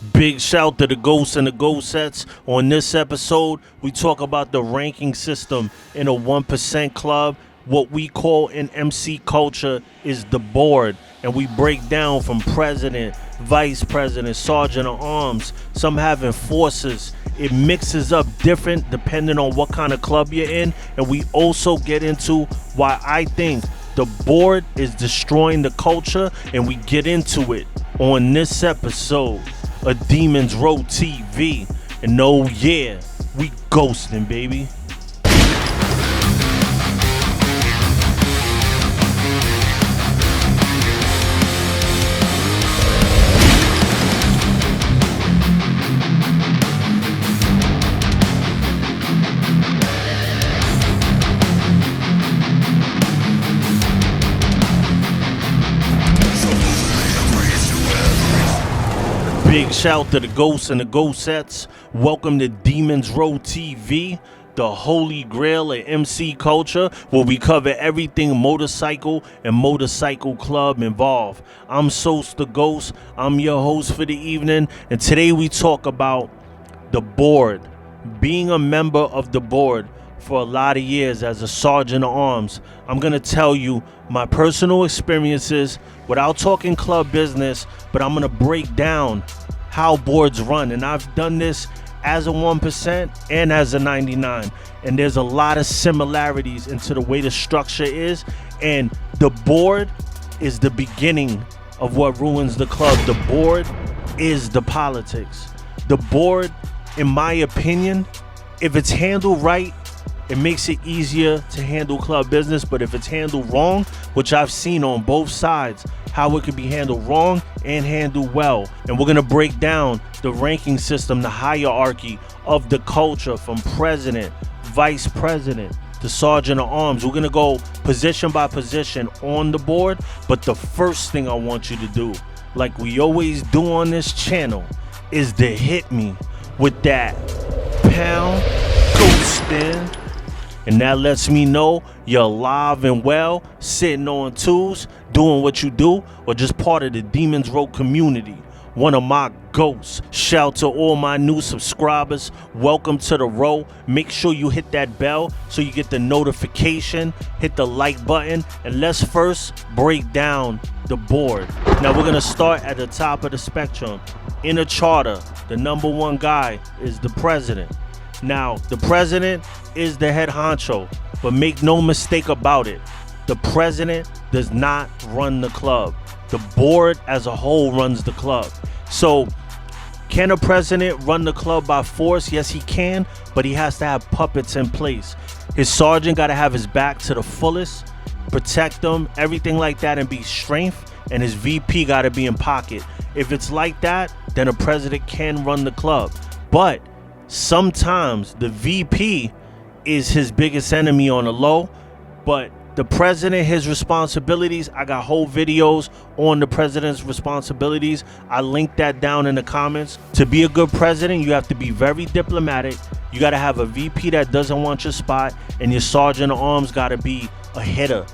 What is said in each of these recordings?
Big shout to the Ghosts and the Ghost Sets. On this episode, we talk about the ranking system in a 1% club. What we call in MC culture is the board. And we break down from president, vice president, sergeant at arms, some have enforcers. It mixes up different depending on what kind of club you're in. And we also get into why I think the board is destroying the culture. And we get into it on this episode of Demons Row TV. And oh yeah, we ghosting, baby. Big shout to the Ghosts and the Ghost Sets. Welcome to Demons Row TV, the holy grail of MC culture, where we cover everything motorcycle and motorcycle club involved. I'm Sose the Ghost. I'm your host for the evening, and today we talk about the board. Being a member of the board for a lot of years as a sergeant at arms, I'm gonna tell you my personal experiences without talking club business, but I'm gonna break down how boards run. And I've done this as a 1% and as a 99, and there's a lot of similarities into the way the structure is, and the board is the beginning of what ruins the club. The board is the politics. The board, in my opinion, if it's handled right, it makes it easier to handle club business. But if it's handled wrong, which I've seen on both sides, how it could be handled wrong and handled well. And we're gonna break down the ranking system, the hierarchy of the culture from president, vice president to sergeant at arms. We're gonna go position by position on the board. But the first thing I want you to do, like we always do on this channel, is to hit me with that pound ghosting. And that lets me know you're alive and well, sitting on twos, doing what you do, or just part of the Demons Row community. One of my ghosts. Shout to all my new subscribers. Welcome to the row. Make sure you hit that bell so you get the notification. Hit the like button. And let's first break down the board. Now we're gonna start at the top of the spectrum. In a charter, the number one guy is the president. Now, the president is the head honcho, but make no mistake about it, the president does not run the club. The board as a whole runs the club. So, can a president run the club by force? Yes, he can, but he has to have puppets in place. His sergeant got to have his back to the fullest, protect them, everything like that, and be strength, and his VP got to be in pocket. If it's like that, then a president can run the club. But sometimes the VP is his biggest enemy on the low, but the president, his responsibilities, I got whole videos on the president's responsibilities. I linked that down in the comments. To be a good president, you have to be very diplomatic. You got to have a VP that doesn't want your spot, and your sergeant at arms got to be a hitter.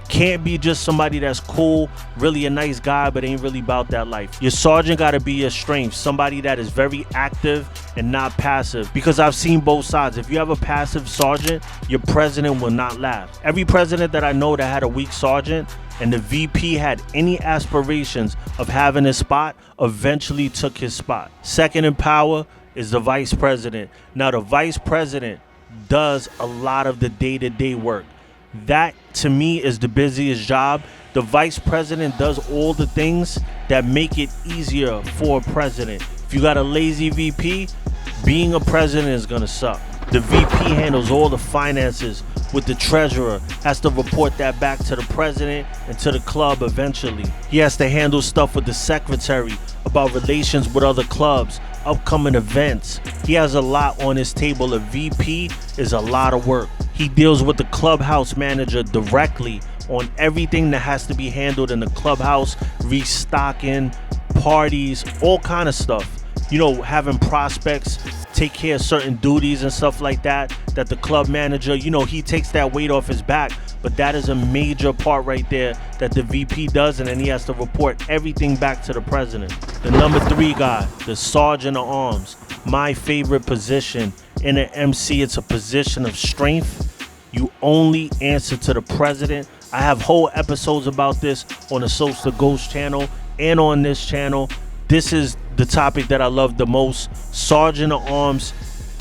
Can't be just somebody that's cool, really a nice guy, but ain't really about that life. Your sergeant got to be your strength, somebody that is very active and not passive, because I've seen both sides. If you have a passive sergeant, your president will not last. Every president that I know that had a weak sergeant and the VP had any aspirations of having his spot eventually took his spot. Second in power is the vice president. Now the vice president does a lot of the day-to-day work. That to me is the busiest job. The vice president does all the things that make it easier for a president. If you got a lazy VP, being a president is gonna suck. The VP handles all the finances with the treasurer, has to report that back to the president and to the club eventually. He has to handle stuff with the secretary about relations with other clubs, upcoming events. He has a lot on his table. A VP is a lot of work. He deals with the clubhouse manager directly on everything that has to be handled in the clubhouse, restocking, parties, all kind of stuff. You know, having prospects take care of certain duties and stuff like that, that the club manager, you know, he takes that weight off his back. but that is a major part right there that the VP does, and then he has to report everything back to the president. The number 3 guy, the Sergeant at Arms, my favorite position in an MC. It's a position of strength. You only answer to the president. I have whole episodes about this on the Sose the Ghost channel and on this channel. This is the topic that I love the most. Sergeant at Arms.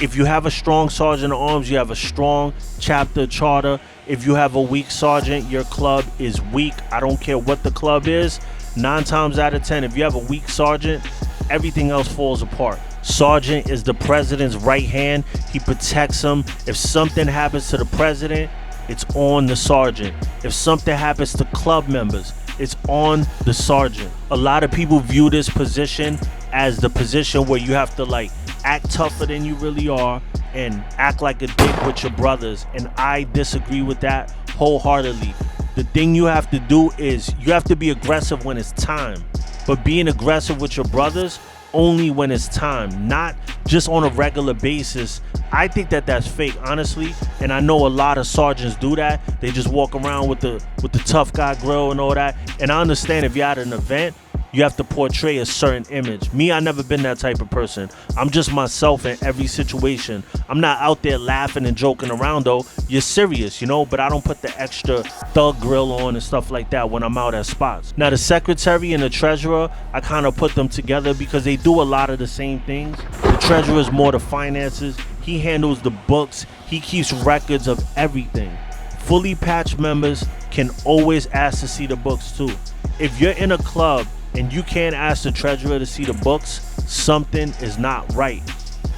If you have a strong Sergeant at Arms, you have a strong chapter charter. If you have a weak sergeant, your club is weak. I don't care what the club is. 9 times out of 10, if you have a weak sergeant, everything else falls apart. Sergeant is the president's right hand. He protects him. If something happens to the president, it's on the sergeant. If something happens to club members, it's on the sergeant. A lot of people view this position as the position where you have to like act tougher than you really are and act like a dick with your brothers, and I disagree with that wholeheartedly. The thing you have to do is you have to be aggressive when it's time, but being aggressive with your brothers only when it's time, not just on a regular basis. I think that that's fake, honestly, and I know a lot of sergeants do that. They just walk around with the tough guy grill and all that, and I understand if you're at an event, you have to portray a certain image. Me, I never been that type of person. I'm just myself in every situation. I'm not out there laughing and joking around though. You're serious, you know, but I don't put the extra thug grill on and stuff like that when I'm out at spots. Now the secretary and the treasurer, I kind of put them together because they do a lot of the same things. The treasurer is more the finances. He handles the books. He keeps records of everything. Fully patched members can always ask to see the books too. If you're in a club and you can't ask the treasurer to see the books, something is not right.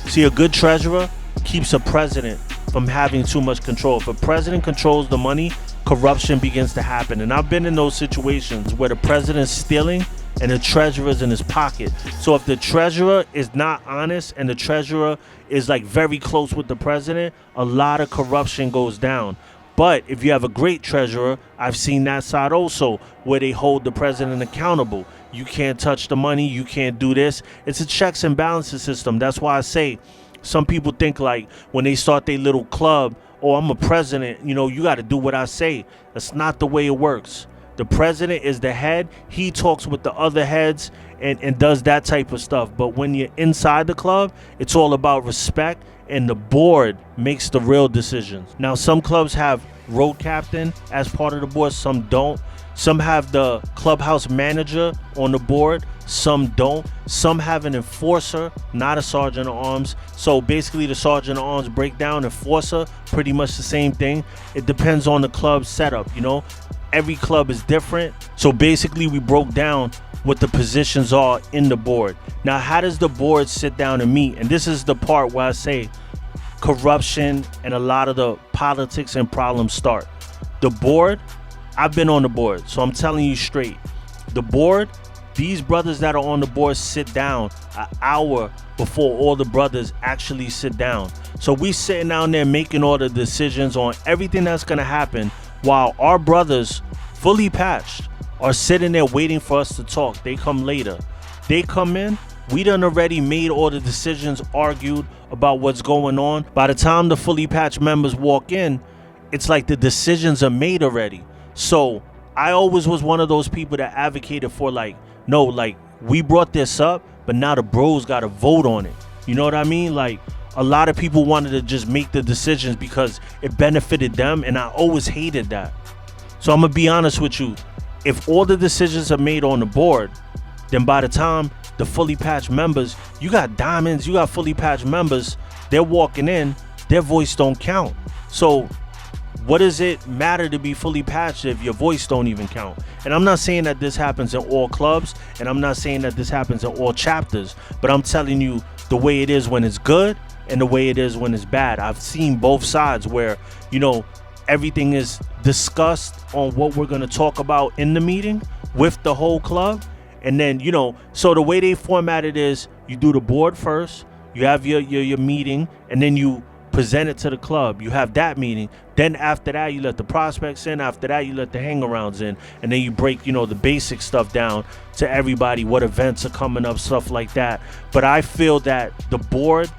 See, a good treasurer keeps a president from having too much control. If a president controls the money, corruption begins to happen. And I've been in those situations where the president's stealing and the treasurer's in his pocket. So if the treasurer is not honest and the treasurer is like very close with the president, a lot of corruption goes down. But if you have a great treasurer, I've seen that side also, where they hold the president accountable. You can't touch the money, you can't do this. It's a checks and balances system. That's why I say some people think like when they start their little club, oh, I'm a president, you know, you got to do what I say. That's not the way it works. The president is the head. He talks with the other heads and does that type of stuff. But when you're inside the club, it's all about respect, and the board makes the real decisions. Now, some clubs have road captain as part of the board, some don't. Some have the clubhouse manager on the board, some don't. Some have an enforcer, not a sergeant at arms. So basically the sergeant at arms breakdown, enforcer, pretty much the same thing. It depends on the club setup, you know. Every club is different. So basically we broke down what the positions are in the board. Now, how does the board sit down and meet? And this is the part where I say corruption and a lot of the politics and problems start. The board, I've been on the board, so I'm telling you straight. The board, these brothers that are on the board sit down an hour before all the brothers actually sit down. So we sitting down there making all the decisions on everything that's gonna happen, while our brothers, fully patched, are sitting there waiting for us to talk. They come later. They come in, we done already made all the decisions, argued about what's going on. By the time the fully patched members walk in, it's like the decisions are made already. So I always was one of those people that advocated for like, no, like we brought this up, but now the bros got to vote on it. You know what I mean? Like a lot of people wanted to just make the decisions because it benefited them, and I always hated that. So I'm gonna be honest with you. If all the decisions are made on the board, then by the time the fully patched members, you got diamonds, you got fully patched members, they're walking in, their voice don't count. So what does it matter to be fully patched if your voice don't even count? And I'm not saying that this happens in all clubs, and I'm not saying that this happens in all chapters, but I'm telling you the way it is when it's good and the way it is when it's bad. I've seen both sides where, you know, everything is discussed on what we're going to talk about in the meeting with the whole club. And then, you know, so the way they format it is you do the board first, you have your meeting, and then you present it to the club. You have that meeting. Then after that, you let the prospects in. After that, you let the hang-arounds in. And then you break, you know, the basic stuff down to everybody, what events are coming up, stuff like that. But I feel that the board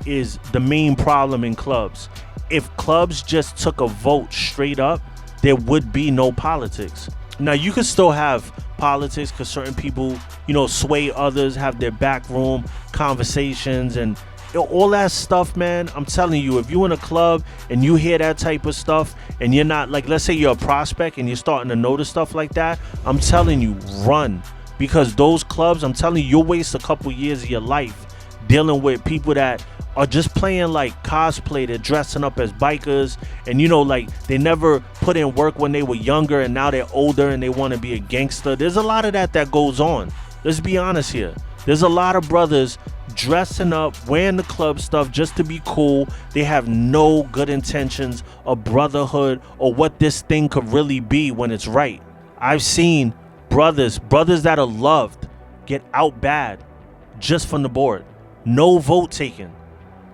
is the main problem in clubs. If clubs just took a vote straight up there would be no politics. Now, you could still have politics because certain people, sway others, have their backroom conversations and all that stuff, man. I'm telling you, if you're in a club and you hear that type of stuff and you're not, like, let's say you're a prospect and you're starting to notice stuff like that, I'm telling you, run. Because those clubs, I'm telling you, you'll waste a couple years of your life dealing with people that are just playing like cosplay. They're dressing up as bikers and like they never put in work when they were younger and now they're older and they want to be a gangster. There's a lot of that goes on. Let's be honest here. There's a lot of brothers dressing up, wearing the club stuff just to be cool. They have no good intentions of brotherhood or what this thing could really be when it's right. I've seen brothers that are loved get out bad just from the board. No vote taken.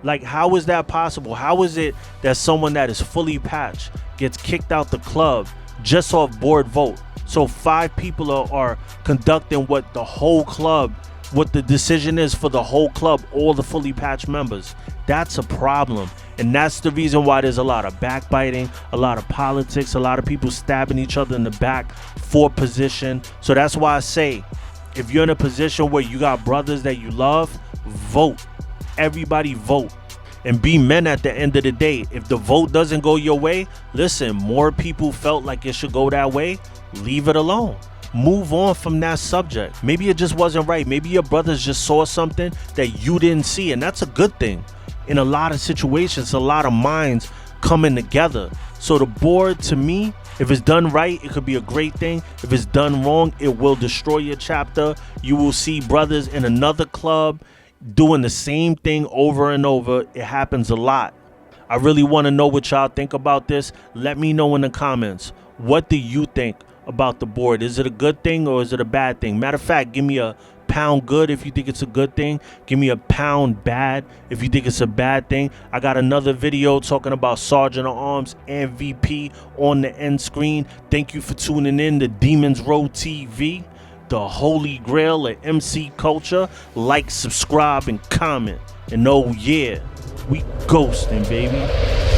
Like, how is that possible? How is it that someone that is fully patched gets kicked out the club just off board vote? So 5 people are conducting what the decision is for the whole club, all the fully patched members. That's a problem. And that's the reason why there's a lot of backbiting, a lot of politics, a lot of people stabbing each other in the back for position. So that's why I say, if you're in a position where you got brothers that you love, vote. Everybody vote. And be men at the end of the day. If the vote doesn't go your way, listen, more people felt like it should go that way, leave it alone. Move on from that subject. Maybe it just wasn't right. Maybe your brothers just saw something that you didn't see, and that's a good thing. In a lot of situations, a lot of minds coming together. So the board, to me, if it's done right, it could be a great thing. If it's done wrong, it will destroy your chapter. You will see brothers in another club doing the same thing over and over. It happens a lot. I really want to know what y'all think about this. Let me know in the comments. What do you think about the board? Is it a good thing or is it a bad thing? Matter of fact, give me a pound good if you think it's a good thing. Give me a pound bad if you think it's a bad thing. I got another video talking about Sgt At Arms and VP on the end screen. Thank you for tuning in to Demons Row TV, the holy grail of MC culture. Like, subscribe, and comment. And oh yeah, we ghosting, baby.